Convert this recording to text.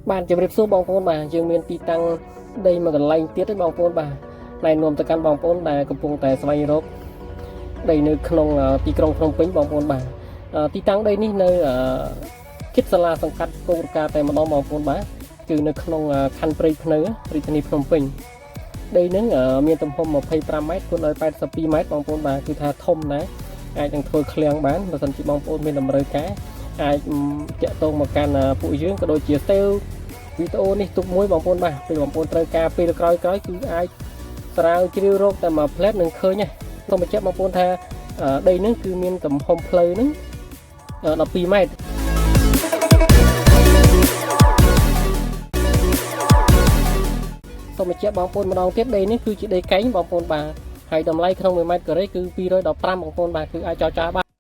បានជម្រាបសួរបងប្អូនបាទយើងមានទីតាំងដីមួយកន្លែងទៀតទេបងប្អូនបាទណែនាំទៅកាន់បងប្អូនដែលកំពុងតែស្វែងរកដីនៅក្នុងទីក្រុងភ្នំពេញបងប្អូនបាទទីតាំងដីនេះនៅជិតសាលាសង្កាត់គោលការណ៍តែម្ដងបងប្អូនបាទគឺនៅក្នុងខណ្ឌព្រៃភ្នៅរាជធានីភ្នំពេញដីហ្នឹងមានទំហំ25ម៉ែត្រគុណដោយ82ម៉ែត្របងប្អូនបាទគឺថាធំណាស់អាចនឹងធ្វើឃ្លាំងបានបើសិនជាបងប្អូនមានតម្រូវការអាចតាក់ទងមកកាន់ពួកយើងក៏ដូចជាសេលវីដេអូនេះទុកមួយបងប្អូនបាទពេលបងប្អូនត្រូវការពេលក្រោយៗគឺអាចស្រាវជ្រាវរកតែមួយផ្លែតនឹងឃើញណាសូមបញ្ជាក់បងប្អូនថាដីហ្នឹងគឺមានទំហំផ្លូវហ្នឹង12ម៉ែត្រសូមបញ្ជាក់បងប្អូនម្ដងទៀតដីនេះគឺជាដីកែងបងប្អូនបាទហើយតម្លៃក្នុង1ម៉ែត្រការ៉េគឺ215បងប្អូនបាទគឺអាចចរចាបាន